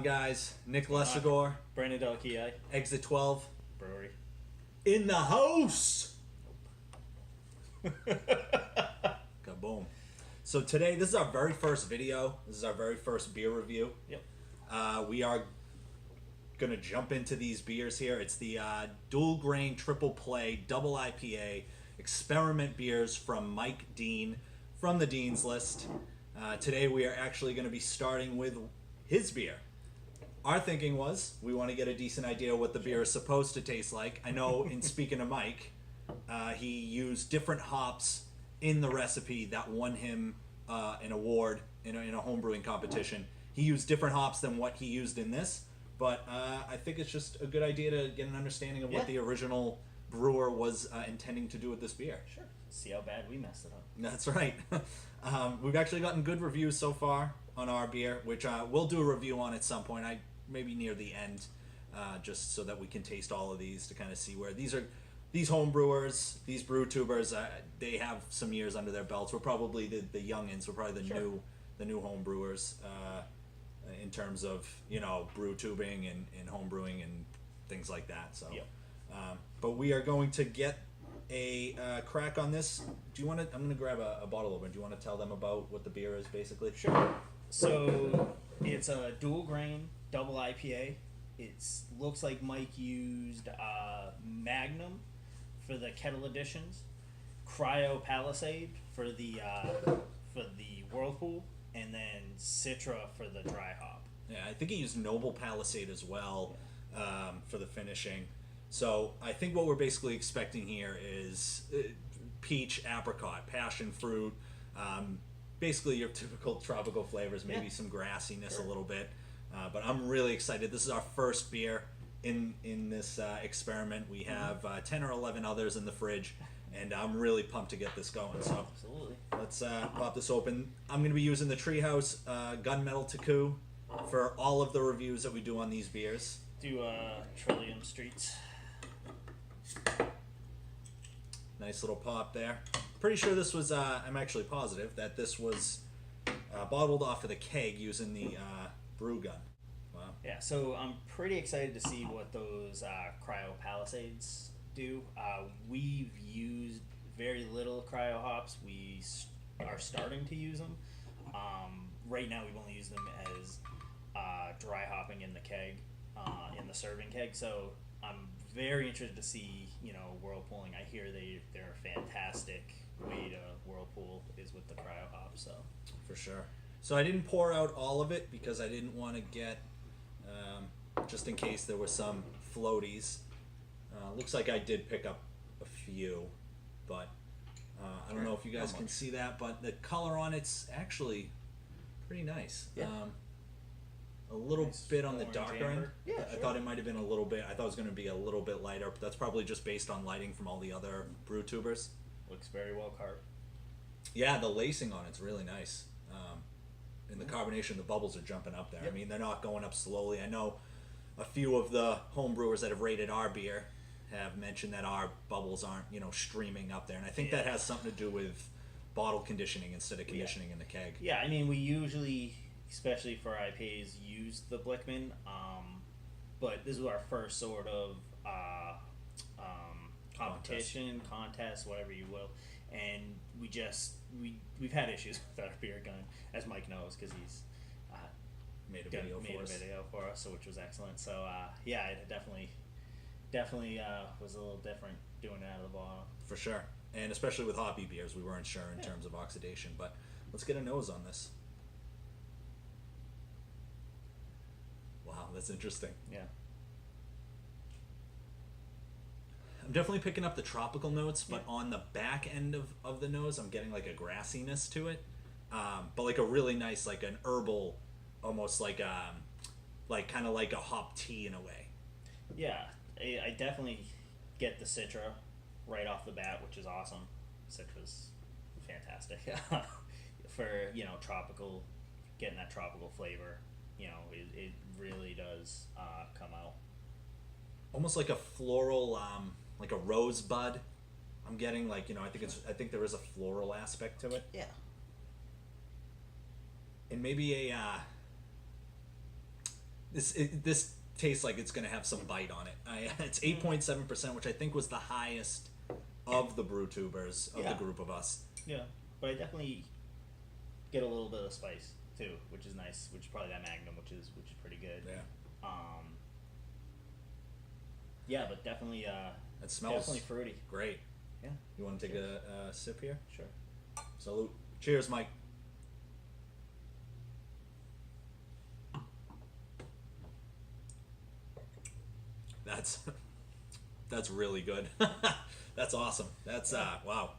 guys? Nick Lesegor, Brandon Delkia, Exit 12, Brewery. in the house! Kaboom. So today, this is our very first video. This is our very first beer review. Yep. We are going to jump into these beers here. It's the dual grain, triple play, double IPA, experiment beers from Mike Dean from the Dean's List. Today we are actually going to be starting with his beer. Our thinking was we want to get a decent idea of what the beer is supposed to taste like. I know in speaking to Mike, he used different hops in the recipe that won him an award in a homebrewing competition. He used different hops than what he used in this, but I think it's just a good idea to get an understanding of what the original brewer was intending to do with this beer. Sure. See how bad we messed it up. That's right. We've actually gotten good reviews so far on our beer, which we'll do a review on at some point, maybe near the end, just so that we can taste all of these to kind of see where these home brewers, these Brewtubers, they have some years under their belts. We're probably the youngins. We're probably the new home brewers in terms of brew tubing and home brewing and things like that. So, but we are going to get a crack on this. Do you want to? I'm going to grab a bottle opener. Do you want to tell them about what the beer is, basically? Sure. So it's a dual grain double IPA. It looks like Mike used Magnum for the kettle editions, Cryo Palisade for the Whirlpool, and then Citra for the dry hop. Yeah, I think he used Noble Palisade as well for the finishing. So I think what we're basically expecting here is peach, apricot, passion fruit, basically your typical tropical flavors, maybe some grassiness a little bit. But I'm really excited. This is our first beer in this experiment. We have 10 or 11 others in the fridge, and I'm really pumped to get this going. So absolutely. Let's pop this open. I'm going to be using the Treehouse Gunmetal Taku for all of the reviews that we do on these beers. Do Trillium Streets. Nice little pop there. Pretty sure this was, I'm actually positive that this was bottled off of the keg using the brew gun. Wow. Yeah, so I'm pretty excited to see what those Cryo Palisades do. We've used very little cryo hops. We are starting to use them. Right now we've only used them as dry hopping in the keg, in the serving keg. So I'm very interested to see, whirlpooling. I hear they're a fantastic way to whirlpool is with the cryo hop. So for sure. So I didn't pour out all of it because I didn't want to get, just in case there were some floaties. Looks like I did pick up a few, but I don't know if you guys can see that, but the color on it's actually pretty nice. Yeah. A little bit on the darker end. Yeah, I thought it might have been a little bit. I thought it was going to be a little bit lighter, but that's probably just based on lighting from all the other Brewtubers. Looks very well carved. Yeah, the lacing on it's really nice. And the carbonation, the bubbles are jumping up there. Yep. I mean, they're not going up slowly. I know a few of the home brewers that have rated our beer have mentioned that our bubbles aren't, streaming up there, and I think that has something to do with bottle conditioning instead of conditioning in the keg. Yeah, I mean, we usually, especially for IPAs, use the Blickman, but this is our first sort of competition, contest, whatever you will, and we've had issues with our beer gun, as Mike knows, because he's made a video for us, so which was excellent. So yeah, it definitely was a little different doing it out of the bottle. For sure, and especially with hoppy beers, we weren't sure in terms of oxidation. But let's get a nose on this. Wow, that's interesting. Yeah. I'm definitely picking up the tropical notes, but on the back end of the nose, I'm getting like a grassiness to it, but like a really nice, like an herbal, almost like kind of like a hop tea in a way. Yeah, I definitely get the Citra right off the bat, which is awesome. Citra's fantastic for tropical, getting that tropical flavor. It really does come out. Almost like a floral, like a rosebud. I'm getting I think there is a floral aspect to it. Yeah. And maybe a This tastes like it's going to have some bite on it. It's 8.7%, which I think was the highest of the Brewtubers of the group of us. Yeah, but I definitely get a little bit of spice too, which is nice. Which is probably that Magnum, which is pretty good. Yeah. Yeah, but definitely. It smells definitely fruity. Great. Yeah. You want to take a sip here? Sure. Salute. Cheers, Mike. That's really good. That's awesome. That's wow.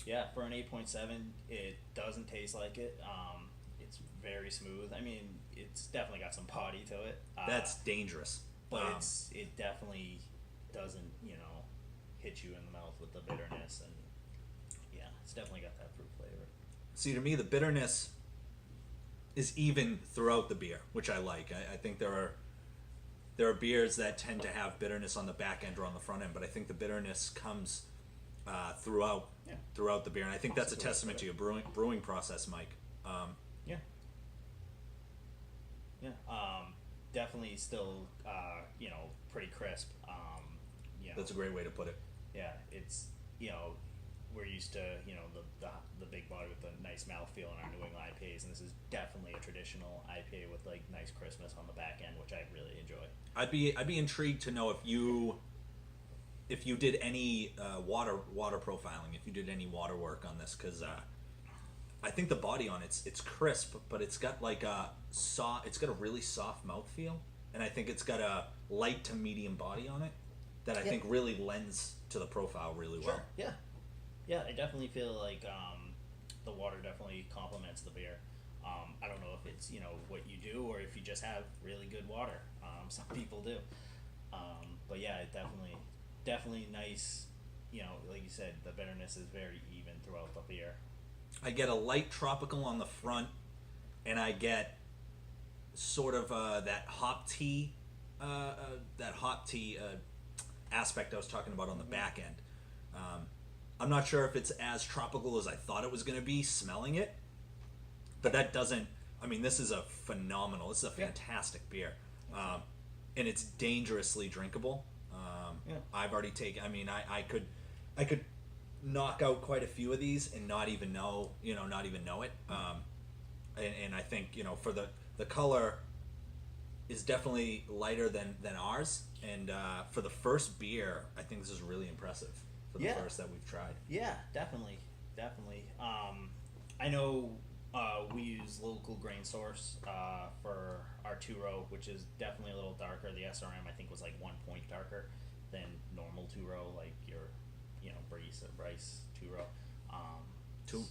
Yeah, for an 8.7, it doesn't taste like it. It's very smooth. I mean, it's definitely got some body to it. That's dangerous. But it definitely doesn't, hit you in the mouth with the bitterness, and yeah, it's definitely got that fruit flavor. See, to me, the bitterness is even throughout the beer, which I like. I think there are beers that tend to have bitterness on the back end or on the front end, but I think the bitterness comes throughout the beer, and I think that's a testament to your brewing process, Mike. Yeah. Definitely still, pretty crisp. That's a great way to put it. Yeah, it's, we're used to, the big body with the nice mouthfeel in our New England IPAs, and this is definitely a traditional IPA with like nice crispness on the back end, which I really enjoy. I'd be intrigued to know if you did any water profiling, if you did any water work on this, because I think the body on it's crisp, but it's got like it's got a really soft mouthfeel, and I think it's got a light to medium body on it that I think really lends to the profile really well. Sure. Yeah, I definitely feel like the water definitely complements the beer. I don't know if it's what you do or if you just have really good water. Some people do, but yeah, it definitely nice. Like you said, the bitterness is very even throughout the beer. I get a light tropical on the front, and I get sort of that hop tea aspect I was talking about on the back end. I'm not sure if it's as tropical as I thought it was going to be smelling it, but that doesn't. I mean, this is a fantastic beer, and it's dangerously drinkable. I've already taken. I mean, I could knock out quite a few of these and not even know it. And I think for the color is definitely lighter than ours, and for the first beer, I think this is really impressive for the first that we've tried. Yeah, definitely. I know we use local grain source for our 2-row, which is definitely a little darker. The SRM I think was like 1 point darker than normal 2-row, like your Bryce 2-row.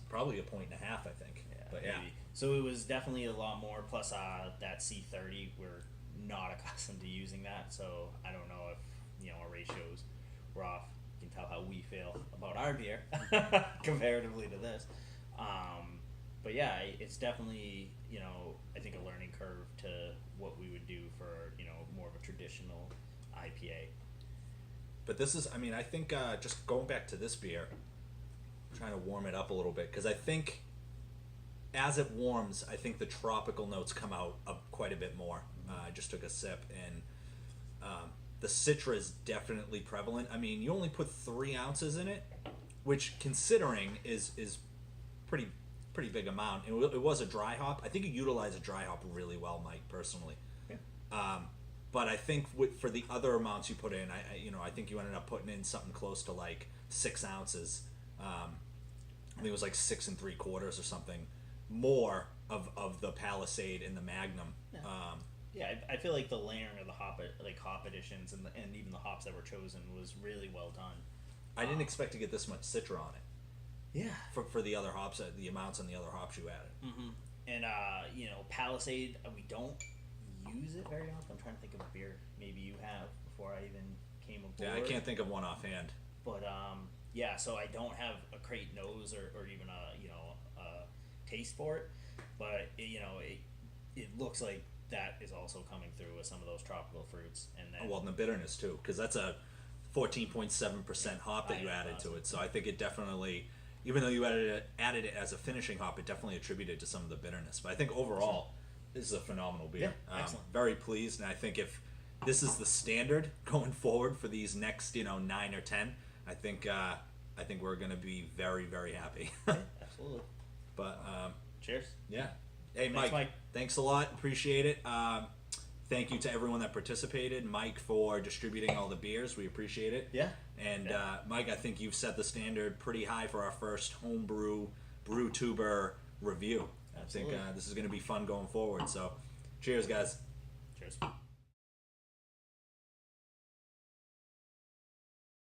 Probably 1.5 points, I think. Yeah, but maybe. So it was definitely a lot more. Plus, that C30, we're not accustomed to using that, so I don't know if our ratios were off. You can tell how we feel about our beer comparatively to this. But yeah, it's definitely I think a learning curve to what we would do for more of a traditional IPA. But this is, I think just going back to this beer, trying to warm it up a little bit, because I think as it warms, I think the tropical notes come out quite a bit more. I just took a sip, and the Citra is definitely prevalent. I mean, you only put 3 ounces in it, which considering is pretty big amount. And it was a dry hop. I think you utilize a dry hop really well, Mike, personally. Yeah. But I think for the other amounts you put in, I think you ended up putting in something close to like 6 ounces. I think it was like 6 3/4 or something more of the Palisade and the Magnum. Yeah. I feel like the layering of the hop additions and even the hops that were chosen was really well done. I didn't expect to get this much Citra on it. Yeah. For the other hops, the amounts on the other hops you added. Mm-hmm. And Palisade, we don't use it very often. I'm trying to think of a beer maybe you have before I even came aboard. Yeah, I can't think of one offhand. But so I don't have a crate nose or even a taste for it. But it looks like that is also coming through with some of those tropical fruits, and then and the bitterness too, because that's a 14.7% hop that you added to it. So I think it definitely, even though you added it as a finishing hop, it definitely attributed to some of the bitterness. But I think overall, This is a phenomenal beer. Yeah, excellent. Very pleased, and I think if this is the standard going forward for these next 9 or 10, I think we're going to be very, very happy. Yeah, absolutely. But Cheers. yeah. Hey, Thanks, Mike. Thanks a lot. Appreciate it. Thank you to everyone that participated. Mike for distributing all the beers. We appreciate it. Yeah. And Mike, I think you've set the standard pretty high for our first homebrew Brewtuber review. Absolutely. I think this is going to be fun going forward. So, cheers, guys. Cheers.